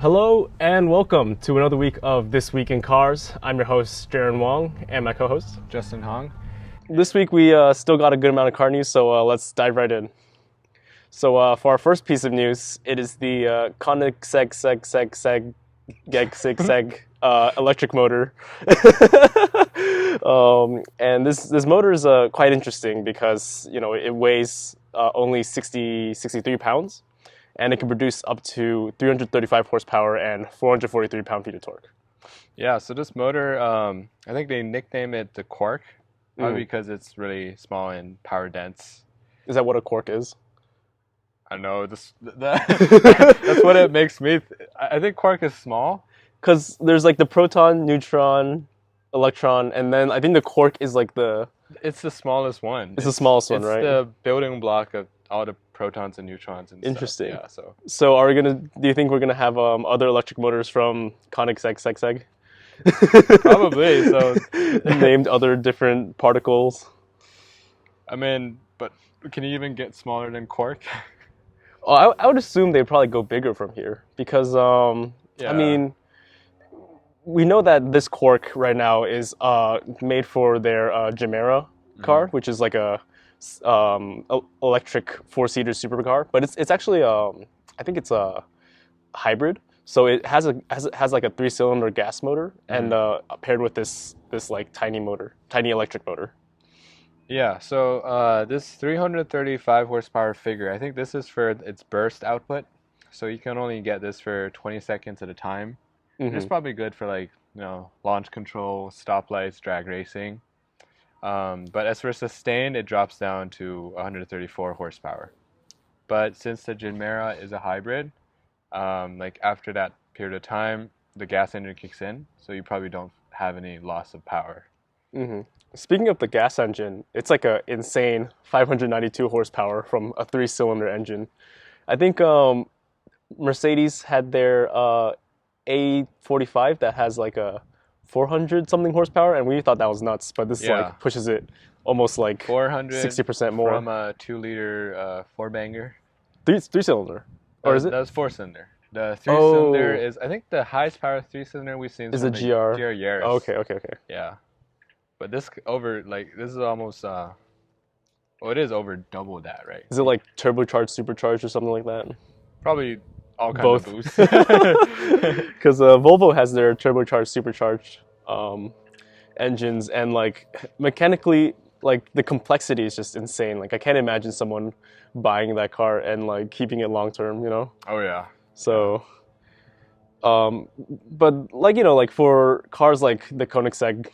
Hello and welcome to another week of This Week in Cars. I'm your host, Jaron Wong, and my co-host, Justin Hong. This week we still got a good amount of car news, so let's dive right in. So for our first piece of news, it is the Koenigsegg electric motor. And this motor is quite interesting because it weighs only 63 pounds. And it can produce up to 335 horsepower and 443 pound-feet of torque. Yeah, so this motor, I think they nickname it the Quark, probably because it's really small and power dense. Is that what a quark is? I know that's what it makes me. I think Quark is small. Because there's like the proton, neutron, electron, and then I think the quark is like It's the smallest one. It's the smallest one, right? It's the building block of all the protons and neutrons and Interesting. Stuff. Yeah, so do you think we're gonna have other electric motors from Koenigsegg? Probably. So named other different particles. I mean, but can you even get smaller than Quark? Oh, I would assume they'd probably go bigger from here because I mean, we know that this Quark right now is made for their Gemera car, which is like a electric 4-seater supercar, but it's actually I think it's a hybrid. So it has like a 3-cylinder gas motor and paired with this like tiny electric motor. Yeah, so this 335 horsepower figure, I think this is for its burst output. So you can only get this for 20 seconds at a time. Mm-hmm. It's probably good for like, launch control, stoplights, drag racing. But as for sustain, it drops down to 134 horsepower. But since the Gemera is a hybrid, like after that period of time, the gas engine kicks in, so you probably don't have any loss of power. Mm-hmm. Speaking of the gas engine, it's like an insane 592 horsepower from a 3-cylinder engine. I think Mercedes had their A45 that has like a 400 something horsepower, and we thought that was nuts, but this like pushes it almost like 60% more from a 2-liter 4-banger. Three-cylinder, or is it? That's 4-cylinder. The 3-cylinder is, I think, the highest power 3-cylinder we've seen is a GR. GR Yaris. Oh, okay. Yeah, but this is almost it is over double that, right? Is it like turbocharged, supercharged, or something like that? Probably all kinds of boosts. Because Volvo has their turbocharged, supercharged engines, and like mechanically, like the complexity is just insane. Like I can't imagine someone buying that car and like keeping it long term. Oh yeah. So, but like like for cars like the Koenigsegg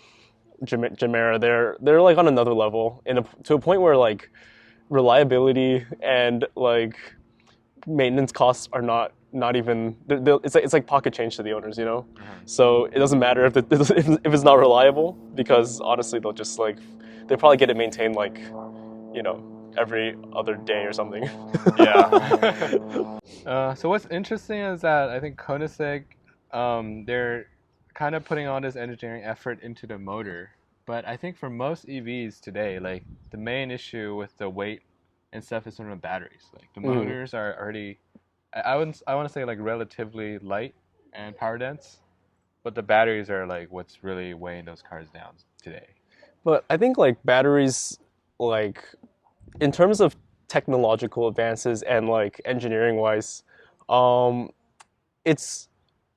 Gemera, they're like on another level to a point where like reliability and like maintenance costs are not even it's like pocket change to the owners, So it doesn't matter if it's not reliable, because honestly they'll probably get it maintained like every other day or something. Yeah. So what's interesting is that I think Koenigsegg, they're kind of putting all this engineering effort into the motor, but I think for most EVs today, like the main issue with the weight and stuff is from the batteries. Like the motors are already, I want to say like relatively light and power dense, but the batteries are like what's really weighing those cars down today. But I think like batteries, like in terms of technological advances and like engineering wise, it's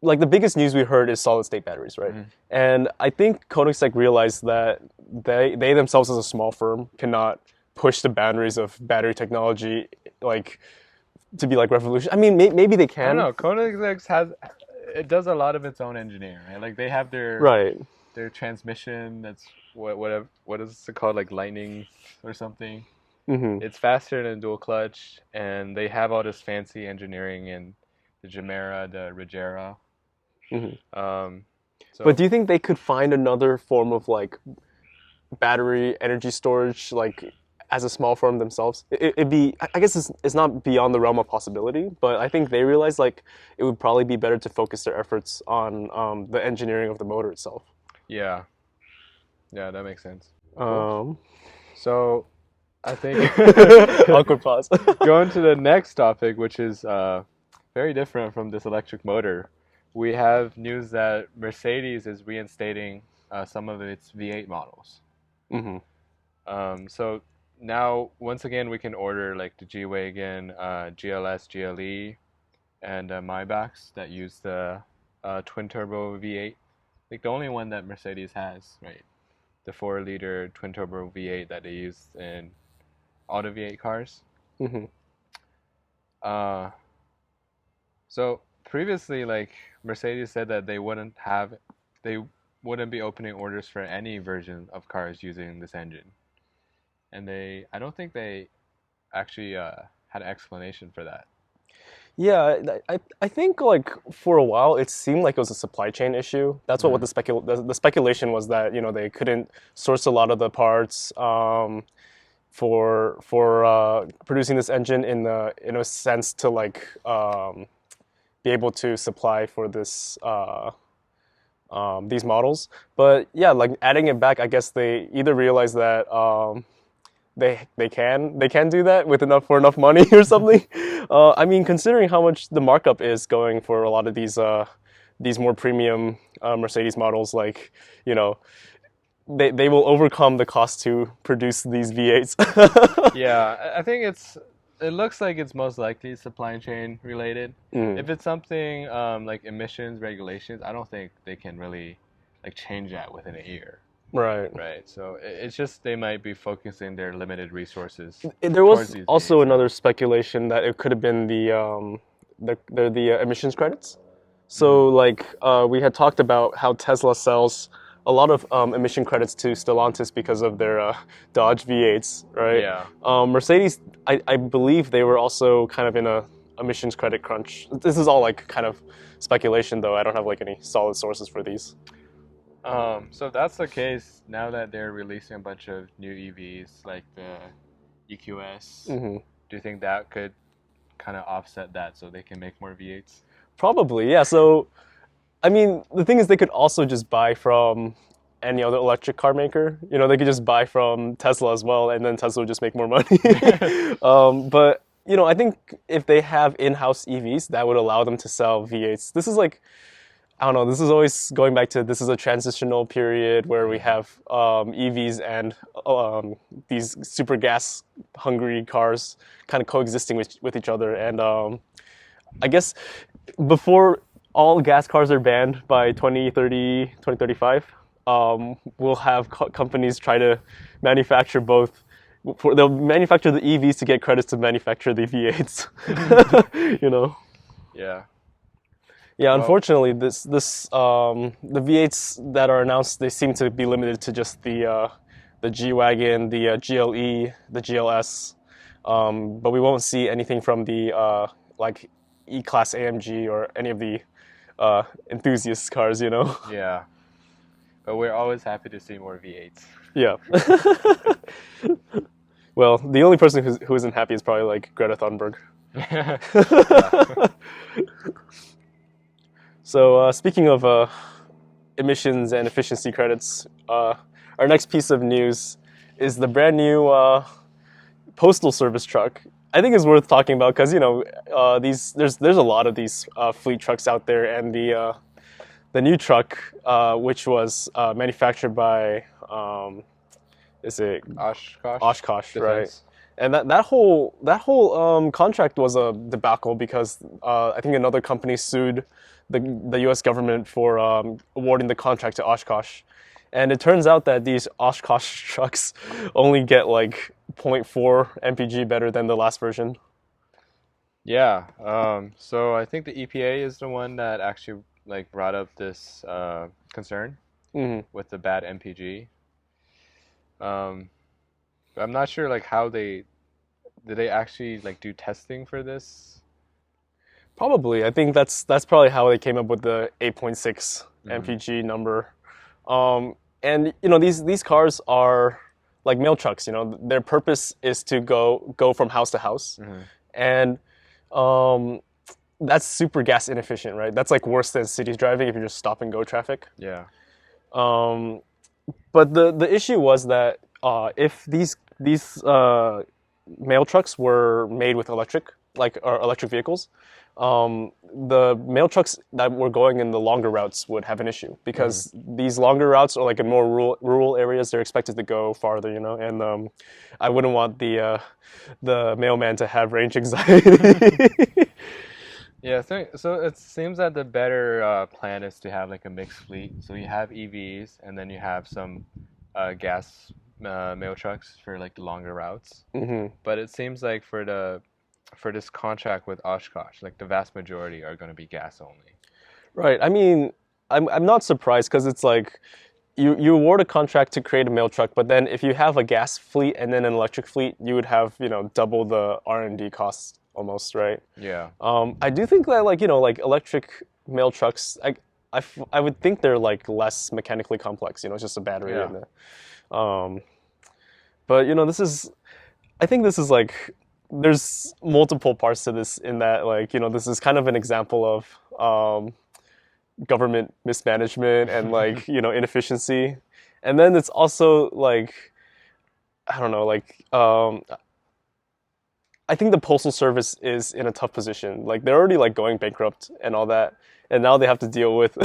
like the biggest news we heard is solid state batteries, right? Mm-hmm. And I think Koenigsegg realized that they themselves as a small firm cannot push the boundaries of battery technology like to be like revolution. I mean, maybe they can. I don't know. Koenigsegg does a lot of its own engineering, right? Like they have their transmission. That's what is it called? Like lightning or something. Mm-hmm. It's faster than dual clutch, and they have all this fancy engineering in the Gemera, the Regera. Mm-hmm. But do you think they could find another form of like battery energy storage, like as a small firm themselves? It'd be, I guess it's not beyond the realm of possibility, but I think they realize like it would probably be better to focus their efforts on the engineering of the motor itself. Yeah, that makes sense. So I think awkward pause. Going to the next topic, which is very different from this electric motor. we have news that Mercedes is reinstating some of its V8 models. Mm-hmm. So now, once again, we can order like the G-Wagon, GLS, GLE, and Maybachs that use the twin turbo V8. Like the only one that Mercedes has, right? The 4-liter twin turbo V8 that they use in all the V8 cars. Mm-hmm. Uh, so previously, like Mercedes said that they wouldn't be opening orders for any version of cars using this engine, and I don't think they actually had an explanation for that. Yeah, I think like for a while it seemed like it was a supply chain issue. That's what Mm-hmm. the speculation was, that they couldn't source a lot of the parts for producing this engine in a sense to like be able to supply for this these models. But yeah, like adding it back, I guess they either realized that they can do that with enough money or something. I mean, considering how much the markup is going for a lot of these more premium Mercedes models, like you know, they will overcome the cost to produce these V8s. Yeah, I think it looks like it's most likely supply chain related. Mm, If it's something like emissions regulations, I don't think they can really like change that within a year, right. right? So it's just they might be focusing their limited resources There towards was these also V8s now. another speculation that it could have been the emissions credits. Mm. So like we had talked about how Tesla sells a lot of emission credits to Stellantis because of their Dodge V8s, right? Yeah. Mercedes, I believe they were also kind of in a emissions credit crunch. This is all like kind of speculation, though. I don't have like any solid sources for these. So if that's the case, now that they're releasing a bunch of new EVs like the EQS, Hmm. do you think that could kind of offset that so they can make more V8s? Probably, yeah. So I mean, the thing is, they could also just buy from any other electric car maker. They could just buy from Tesla as well, and then Tesla would just make more money. But I think if they have in-house EVs, that would allow them to sell V8s. This is like, I don't know. This is always going back to, this is a transitional period where we have EVs and these super gas hungry cars kind of coexisting with each other, and I guess before all gas cars are banned by 2030, 2035, we'll have companies try to manufacture both. They'll manufacture the EVs to get credits to manufacture the V8s. Yeah. Yeah, Well, unfortunately, the V8s that are announced, they seem to be limited to just the G-Wagon, the GLE, the GLS, but we won't see anything from the like E-Class AMG or any of the enthusiast cars. yeah. But we're always happy to see more V8s. Yeah. Well, the only person who isn't happy is probably like Greta Thunberg. Yeah. So speaking of emissions and efficiency credits, our next piece of news is the brand new Postal Service truck. I think it's worth talking about because there's a lot of these fleet trucks out there, and the new truck, which was manufactured by is it Oshkosh. Oshkosh, right? Defense. And that whole contract was a debacle because I think another company sued the U.S. government for awarding the contract to Oshkosh, and it turns out that these Oshkosh trucks only get like zero point 0.4 mpg better than the last version. Yeah. So I think the EPA is the one that actually like brought up this concern Hmm. with the bad MPG. But I'm not sure like how did they actually like do testing for this? Probably, I think that's probably how they came up with the 8.6 Mm-hmm. mpg number. And these cars are like mail trucks. Their purpose is to go from house to house, Mm-hmm. and that's super gas inefficient, right? That's like worse than cities driving if you're just stop and go traffic. Yeah. Um, but the issue was that if these mail trucks were made with electric, like our electric vehicles, the mail trucks that were going in the longer routes would have an issue because these longer routes are like in more rural areas. They're expected to go farther, and I wouldn't want the mailman to have range anxiety. Yeah, so it seems that the better plan is to have like a mixed fleet. So you have EVs, and then you have some gas mail trucks for like the longer routes. But it seems like for this contract with Oshkosh, like the vast majority are going to be gas only. Right. I mean, I'm not surprised because it's like you award a contract to create a mail truck, but then if you have a gas fleet and then an electric fleet, you would have double the R&D costs almost, right? Yeah. I do think that like electric mail trucks, I would think they're like less mechanically complex. It's just a battery Yeah. and but I think this is like there's multiple parts to this in that like this is kind of an example of government mismanagement and like inefficiency, and then it's also like I don't know, like I think the Postal Service is in a tough position. Like they're already like going bankrupt and all that, and now they have to deal with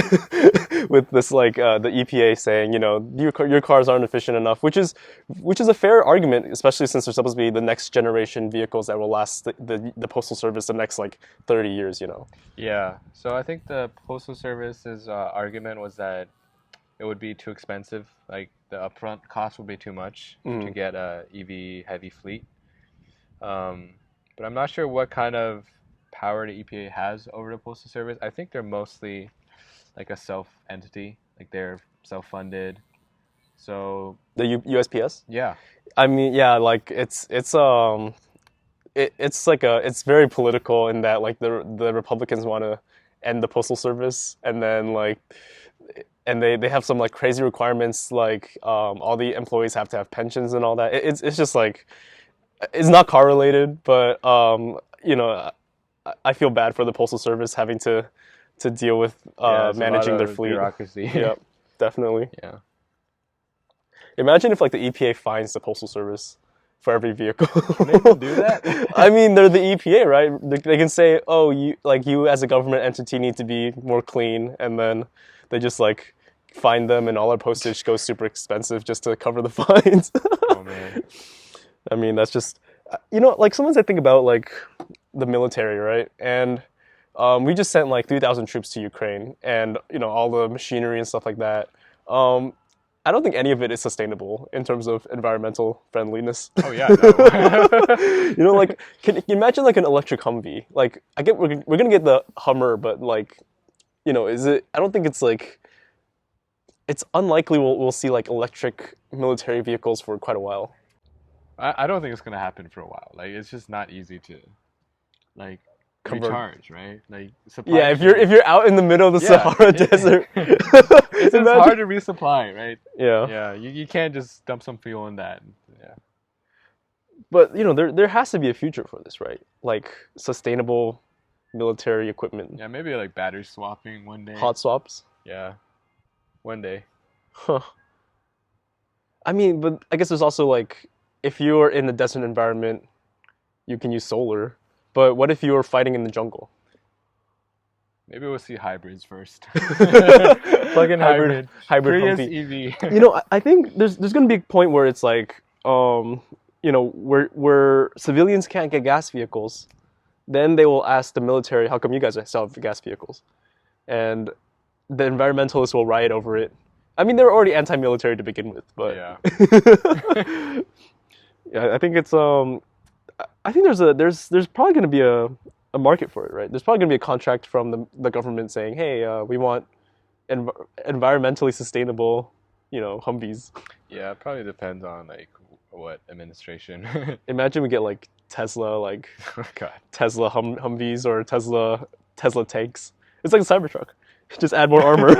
with this like the EPA saying your cars aren't efficient enough, which is a fair argument, especially since they're supposed to be the next generation vehicles that will last the Postal Service the next like 30 years. Yeah. So I think the Postal Service's argument was that it would be too expensive. Like the upfront cost would be too much to get a EV heavy fleet. But I'm not sure what kind of power the EPA has over the Postal Service. I think they're mostly like a self entity, like they're self-funded. So The USPS. yeah, I mean, yeah, like it's it's very political in that like the Republicans want to end the Postal Service, and then like and they have some like crazy requirements like all the employees have to have pensions and all that. It's just like it's not correlated, but I feel bad for the Postal Service having to deal with managing their fleet. Bureaucracy. Yep, definitely. Yeah. Imagine if like the EPA fines the Postal Service for every vehicle. Can they even do that? I mean, they're the EPA, right? They can say, "Oh, you as a government entity need to be more clean," and then they just like fine them, and all our postage goes super expensive just to cover the fines. Oh man. I mean, that's just like sometimes I think about like the military, right? And we just sent like 3,000 troops to Ukraine, and all the machinery and stuff like that. I don't think any of it is sustainable in terms of environmental friendliness. Oh yeah, no. Like can you imagine like an electric Humvee? Like I get we're gonna get the Hummer, but like, is it? I don't think it's like. It's unlikely we'll see like electric military vehicles for quite a while. I don't think it's gonna happen for a while. Like it's just not easy to like recharge, right? Like supply. Yeah, if you're out in the middle of the Sahara Desert, it's hard to resupply, right? Yeah. Yeah, you can't just dump some fuel in that. Yeah. But there has to be a future for this, right? Like sustainable military equipment. Yeah, maybe like battery swapping one day. Hot swaps. Yeah. One day. Huh. I mean, but I guess there's also like, if you're in a desert environment, you can use solar. But what if you're fighting in the jungle? Maybe we'll see hybrids first. Plug-in hybrid Prius EV. I think there's going to be a point where it's like, where civilians can't get gas vehicles, then they will ask the military, how come you guys still have gas vehicles? And the environmentalists will riot over it. I mean, they're already anti-military to begin with, but yeah. Yeah, I think it's I think there's probably going to be a market for it, right? There's probably going to be a contract from the government saying, hey, we want environmentally sustainable, Humvees. Yeah, it probably depends on like what administration. Imagine we get like Tesla, like Oh God. Tesla Humvees or Tesla tanks. It's like a Cybertruck. Just add more armor.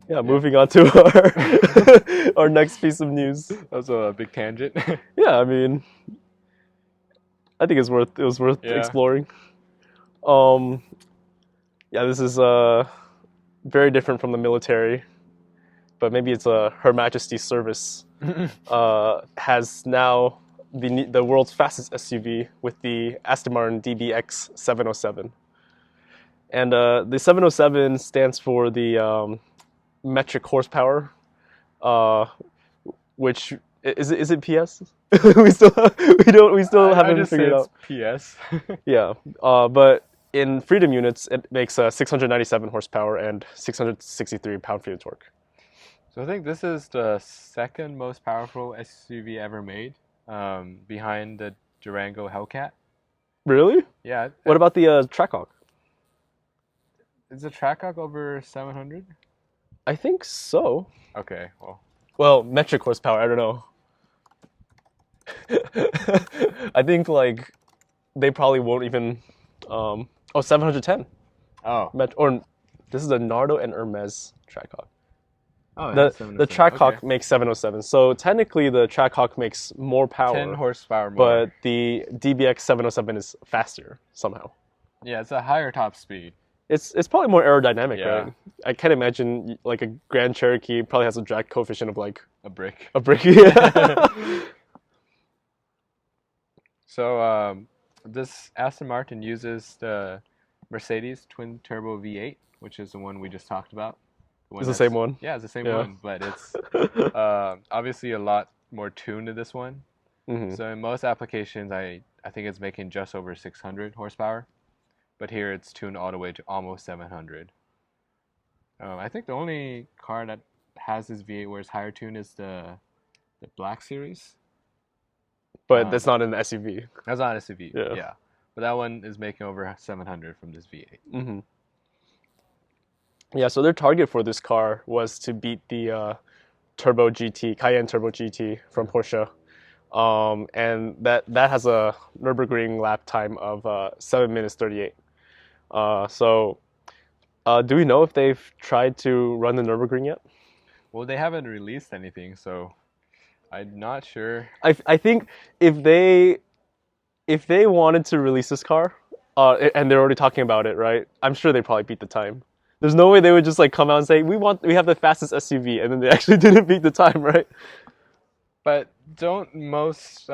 Yeah, moving on to our next piece of news. That was a big tangent. Yeah, I mean, I think it was worth exploring. Yeah, this is very different from the military, but maybe it's Her Majesty's Service has now the world's fastest SUV with the Aston Martin DBX 707. And the 707 stands for the metric horsepower, which is it PS? we still haven't figured out. PS. Yeah, but in freedom units, it makes 697 horsepower and 663 pound-feet of torque. So I think this is the second most powerful SUV ever made, behind the Durango Hellcat. Really? Yeah. What about the Trackhawk? Is the Trackhawk over 700? I think so. Okay, Well, metric horsepower, I don't know. I think like they probably won't even 710. Oh. Or this is a Nardo and Hermes Trackhawk. Oh, the Trackhawk makes 707. So technically the Trackhawk makes more power. 10 horsepower more. But the DBX 707 is faster somehow. Yeah, it's a higher top speed. It's probably more aerodynamic, Yeah. right? I can't imagine like a Grand Cherokee probably has a drag coefficient of like A brick. a brick. Yeah. So this Aston Martin uses the Mercedes twin turbo V8, which is the one we just talked about. It's the same one. Yeah, it's the same Yeah. one, but it's obviously a lot more tuned to this one. Mm-hmm. So in most applications, I think it's making just over 600 horsepower, but here it's tuned all the way to almost 700. I think the only car that has this V8 where it's higher tuned is the Black Series. But that's not an SUV. That's not an SUV. Yeah. Yeah, but that one is making over 700 from this V8. Mm-hmm. Yeah, so their target for this car was to beat the Cayenne Turbo GT from Porsche, and that has a Nürburgring lap time of 7 minutes 38. So, do we know if they've tried to run the Nürburgring yet? Well, they haven't released anything, so I'm not sure. I think if they wanted to release this car, and they're already talking about it, right? I'm sure they probably beat the time. There's no way they would just like come out and say we have the fastest SUV, and then they actually didn't beat the time, right? But don't most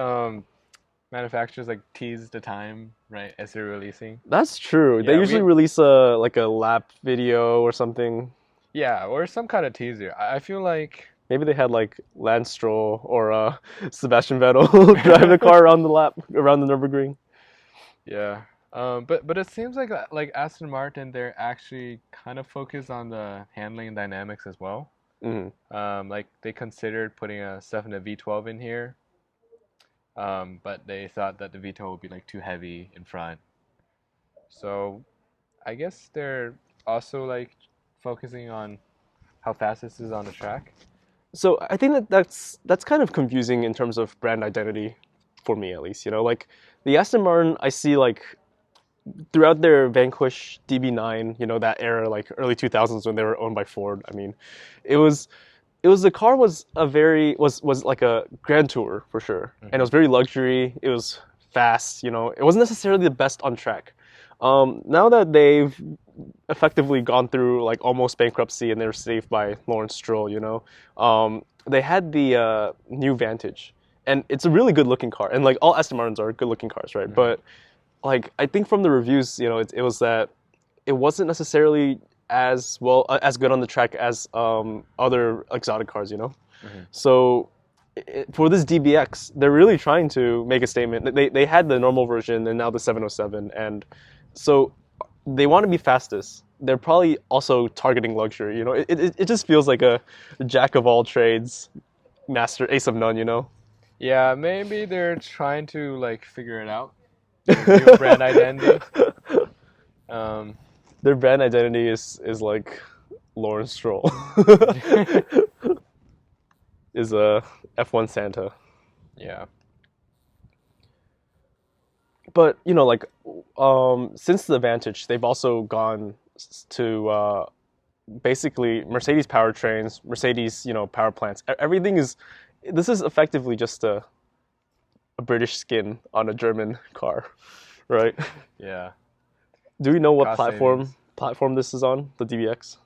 manufacturers like tease the time, right, as they're releasing? That's true. Yeah, They usually release a lap video or something. Yeah, or some kind of teaser. I feel like Maybe they had like Lance Stroll or Sebastian Vettel drive the car around the Nürburgring. yeah. But it seems like Aston Martin, they're actually kind of focused on the handling and dynamics as well. Mm-hmm. Like they considered putting a V12 in here, but they thought that the V12 would be like too heavy in front. So I guess they're also like focusing on how fast this is on the track. So I think that's kind of confusing in terms of brand identity, for me at least. You know, like the Aston Martin, I see like throughout their Vanquish DB9, you know, that era, like early 2000s when they were owned by Ford. I mean, the car was like a Grand Tour for sure, and it was very luxury. It was fast. You know, it wasn't necessarily the best on track. Now that they've effectively gone through like almost bankruptcy and they were saved by Lawrence Stroll, you know, they had the new Vantage, and it's a really good looking car, and like all Aston Martins are good looking cars, right? But like I think from the reviews, you know, it was that it wasn't necessarily as good on the track as other exotic cars, you know. So for this DBX, they're really trying to make a statement. They had the normal version and now the 707, and so they want to be fastest. They're probably also targeting luxury, you know. It just feels like a jack of all trades, master ace of none, you know. Yeah, maybe they're trying to like figure it out. New brand identity. Their brand identity is like Lawrence Stroll is a F1 Santa. Yeah. But you know, like since the Vantage, they've also gone to basically Mercedes powertrains, Mercedes, you know, power plants. Everything is. This is effectively just a British skin on a German car, right? Yeah. Do we know what Cost platform this is on? The DBX?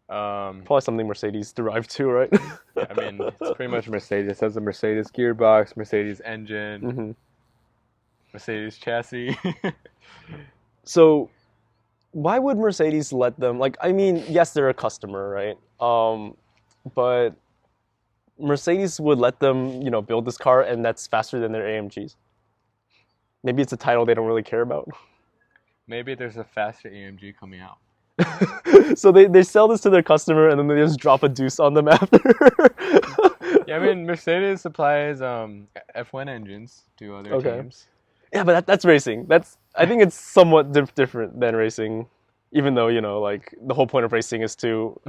Probably something Mercedes derived too, right? Yeah, I mean, it's pretty much Mercedes. It has a Mercedes gearbox, Mercedes engine, Hmm. Mercedes chassis. So why would Mercedes let them? Like, I mean, yes, they're a customer, right? But Mercedes would let them, build this car, and that's faster than their AMGs. Maybe it's a title they don't really care about. Maybe there's a faster AMG coming out. So they sell this to their customer, and then they just drop a deuce on them after. Yeah, I mean, Mercedes supplies F1 engines to other Okay. teams. Yeah, but that's racing. I think it's somewhat different than racing, even though like the whole point of racing is to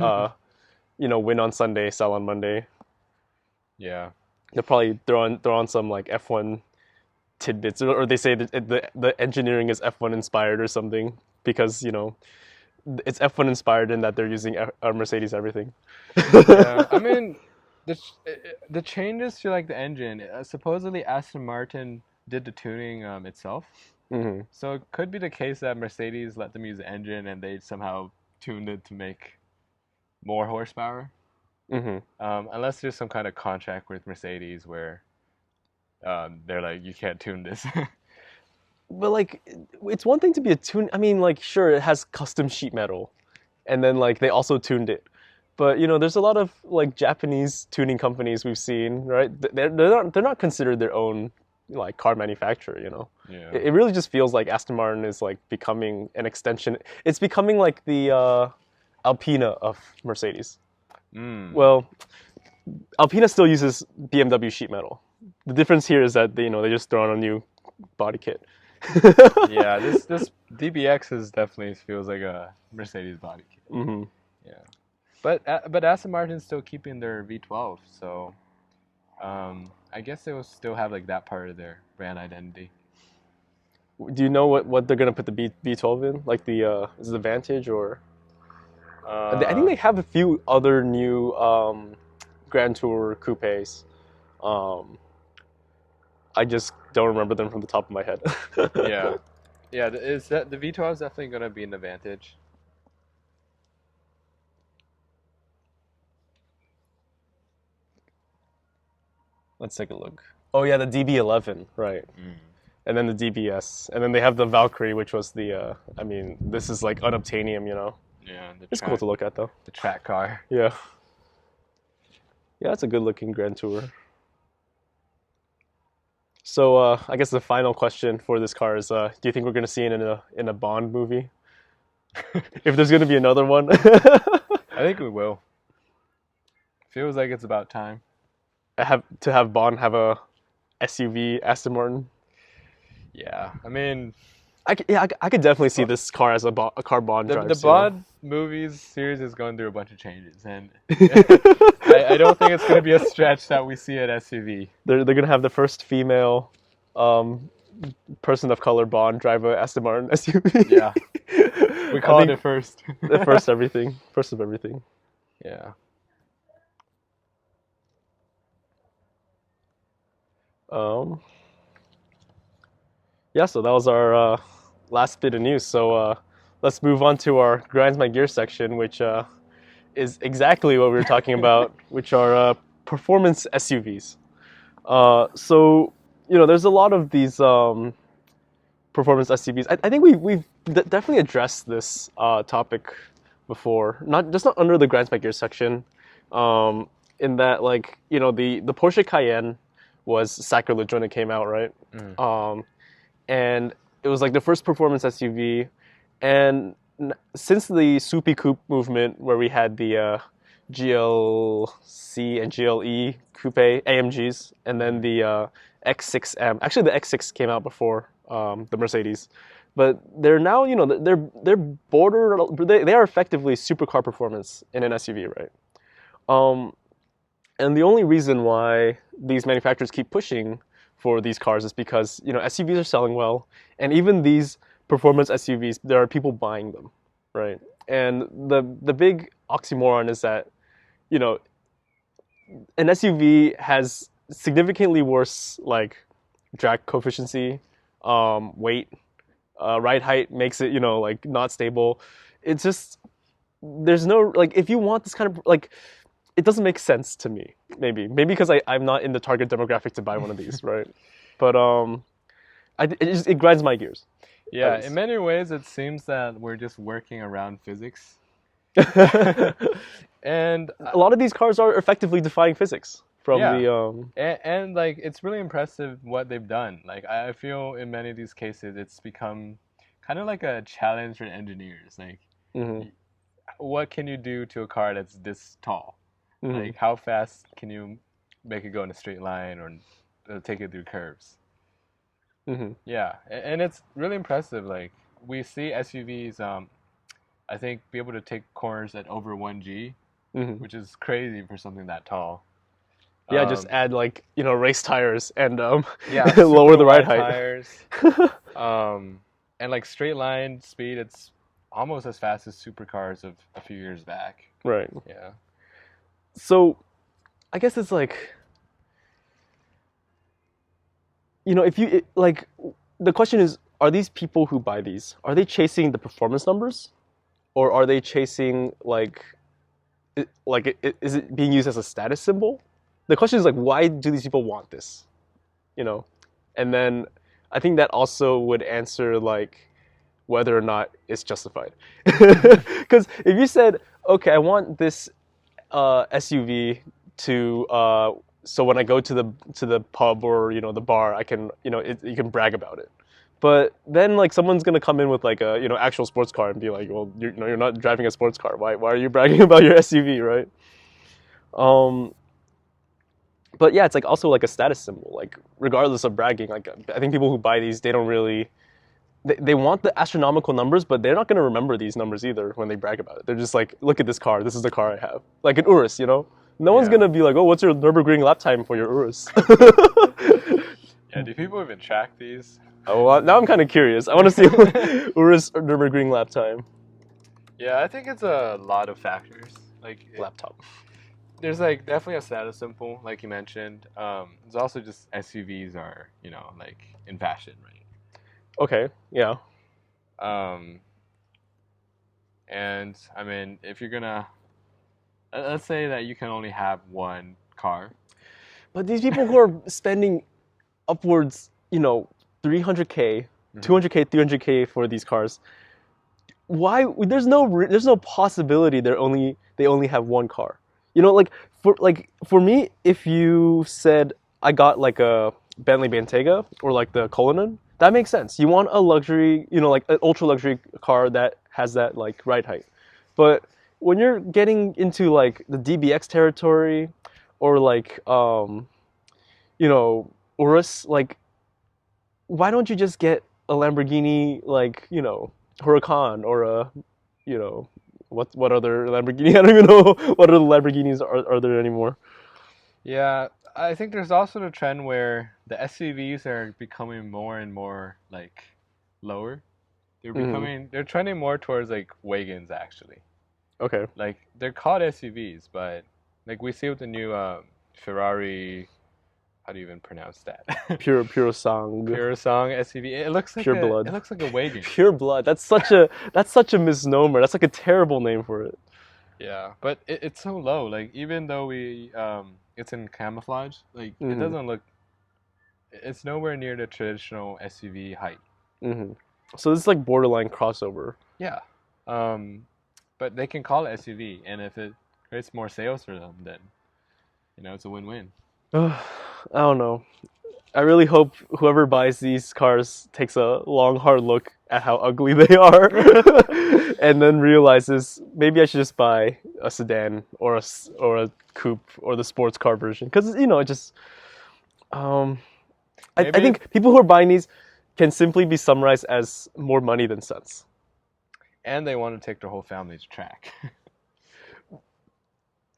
win on Sunday, sell on Monday. Yeah. They'll probably throw on some like F1 tidbits, or they say that the engineering is F1 inspired or something because it's F1 inspired in that they're using Mercedes everything. Yeah, I mean, the changes to like the engine. Supposedly Aston Martin did the tuning itself, Hmm. so it could be the case that Mercedes let them use the engine and they somehow tuned it to make more horsepower. Hmm. Unless there's some kind of contract with Mercedes where they're like, you can't tune this. But like, it's one thing to be a tune. I mean, like, sure, it has custom sheet metal, and then like they also tuned it. But there's a lot of like Japanese tuning companies we've seen, right? They're not considered their own like car manufacturer. Yeah. It really just feels like Aston Martin is like becoming an extension. It's becoming like the Alpina of Mercedes. Mm. Well, Alpina still uses BMW sheet metal. The difference here is that they just throw on a new body kit. Yeah, this DBX is definitely feels like a Mercedes body kit. Hmm. Yeah, but Aston Martin's still keeping their V12, so I guess they will still have like that part of their brand identity. Do you know what they're gonna put the B12 in? Like is it the Vantage or? I think Uh, they have a few other new Grand Tour coupes. Um, I just don't remember them from the top of my head. yeah, yeah. Is that the V12 is definitely gonna be an advantage. Let's take a look. Oh yeah, the DB11, right? Mm. And then the DBS, and then they have the Valkyrie, which was the. I mean, this is like unobtainium. Yeah, It's cool to look at though. the track car. Yeah. Yeah, it's a good looking Grand Tour. So I guess the final question for this car is: do you think we're gonna see it in a Bond movie? If there's gonna be another one. I think we will. Feels like it's about time. have Bond have a SUV Aston Martin. Yeah, I mean, I could definitely see this car as a car Bond the drives. Bond movies series is going through a bunch of changes, and I don't think it's going to be a stretch that we see at SUV. They're gonna have the first female person of color Bond drive a Aston Martin SUV. Yeah, we called it first. The first everything, first of everything. Yeah. Um, yeah, so that was our last bit of news. So let's move on to our grinds my gear section, which is exactly what we were talking about, which are performance SUVs. So there's a lot of these performance SUVs. I think we've definitely addressed this topic before, not under the grinds my gear section. In that, like, the Porsche Cayenne was sacrilege when it came out, right? And it was like the first performance SUV. And since the Soupy Coupe movement, where we had the GLC and GLE coupe AMGs, and then the X6M. Actually, the X6 came out before the Mercedes, but they're now, they are effectively supercar performance in an SUV, right? And the only reason why these manufacturers keep pushing for these cars is because SUVs are selling well, and even these performance SUVs, there are people buying them, right? And the big oxymoron is that an SUV has significantly worse like drag coefficient, weight, ride height makes it like not stable. It's just there's no like if you want this kind of like it doesn't make sense to me. Maybe because I'm not in the target demographic to buy one of these, right? But it grinds my gears. Yeah, in many ways, it seems that we're just working around physics. And a lot of these cars are effectively defying physics from yeah, the and like it's really impressive what they've done. Like I feel in many of these cases, it's become kind of like a challenge for engineers. Like, Mhm. what can you do to a car that's this tall? Mhm. Like, how fast can you make it go in a straight line or take it through curves? Mhm. Yeah, and it's really impressive. Like we see SUVs, I think, be able to take corners at over 1G, Mhm. which is crazy for something that tall. Yeah, just Um, add like race tires and yeah, lower super the ride wide height. tires. And like straight line speed, it's almost as fast as supercars of a few years back. Right. Yeah. So I guess it's like if you like the question is, are these people who buy these, are they chasing the performance numbers, or are they chasing is it being used as a status symbol? The question is like, why do these people want this? You know, and then I think that also would answer like whether or not it's justified. Because if you said, okay, I want this SUV to so when I go to the pub or the bar, I can you can brag about it. But then like someone's gonna come in with like a actual sports car and be like, well, you're not driving a sports car. Why are you bragging about your SUV, right? Um, but yeah, it's like also like a status symbol. Like regardless of bragging, like I think people who buy these, they don't really they want the astronomical numbers, but they're not going to remember these numbers either when they brag about it. They're just like, look at this car. This is the car I have. Like an Urus, No one's going Yeah. to be like, oh, what's your Nürburgring lap time for your Urus? Yeah. Do people even track these? Oh, well, now I'm kind of curious. I want to see Urus Nürburgring lap time. Yeah, I think it's a lot of factors. Like, Laptop. there's like definitely a status symbol, like you mentioned. There's also just SUVs are, like in fashion, right? Okay, yeah. Um, and I mean, if you're gonna, let's say that you can only have one car. But these people who are spending upwards, 300K, 200K, 300K for these cars, why there's no possibility they only have one car. For me, if you said I got like a Bentley Bentayga or like the Cullinan, that makes sense. You want a luxury, like an ultra luxury car that has that like ride height. But when you're getting into like the DBX territory or like Urus, like why don't you just get a Lamborghini like, Huracan or a, you know, what other Lamborghini? I don't even know what other Lamborghinis are there anymore. Yeah, I think there's also the trend where the SUVs are becoming more and more like lower. Hmm. They're trending more towards like wagons actually. Okay. Like they're called SUVs, but like we see with the new Ferrari, how do you even pronounce that? Pure sang, Pure Song SUV. pure It blood, looks like a wagon. pure blood. That's such a misnomer. That's like a terrible name for it. Yeah, but it's so low. Like even though it's in camouflage, like it Hmm. doesn't look. It's nowhere near the traditional SUV height. Hmm. So this is like borderline crossover. Yeah. Um, but they can call it SUV, and if it creates more sales for them, then it's a win-win. I don't know. I really hope whoever buys these cars takes a long, hard look at how ugly they are, and then realizes maybe I should just buy a sedan or a coupe or the sports car version. Because it just I Maybe it, think people who are buying these can simply be summarized as more money than sense. and they want to take their whole family to track.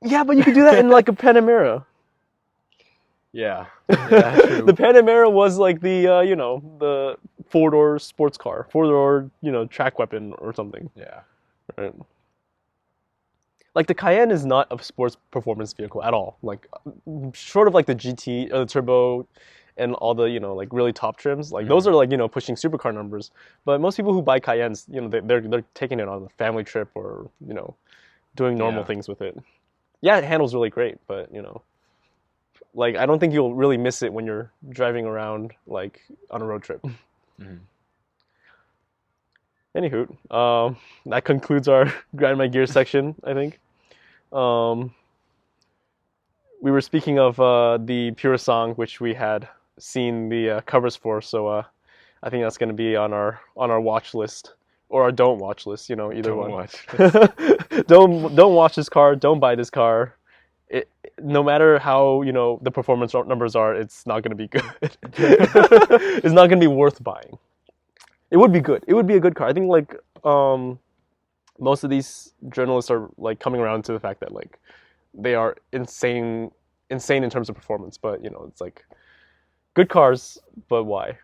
Yeah, but you could do that in like a Panamera. Yeah, yeah, The true. Panamera was like the four-door sports car, four-door track weapon or something. Yeah, Right. Like the Cayenne is not a sports performance vehicle at all. Like short of like the GT or the turbo and all the, like really top trims, like those are like, pushing supercar numbers. But most people who buy Cayennes, they're taking it on a family trip or, doing normal things with it. Yeah, it handles really great, but like I don't think you'll really miss it when you're driving around like on a road trip. Anywho, that concludes our grind my gear section, I think. We were speaking of the Pure song, which we had seen the covers for, so I think that's going to be on our watch list or our don't watch list. Either Don't one. watch. Don't watch this car. Don't buy this car. No matter how the performance numbers are, it's not going to be good. It's not going to be worth buying. It would be good. It would be a good car. I think like most of these journalists are like coming around to the fact that like they are insane in terms of performance, but it's like good cars, but why?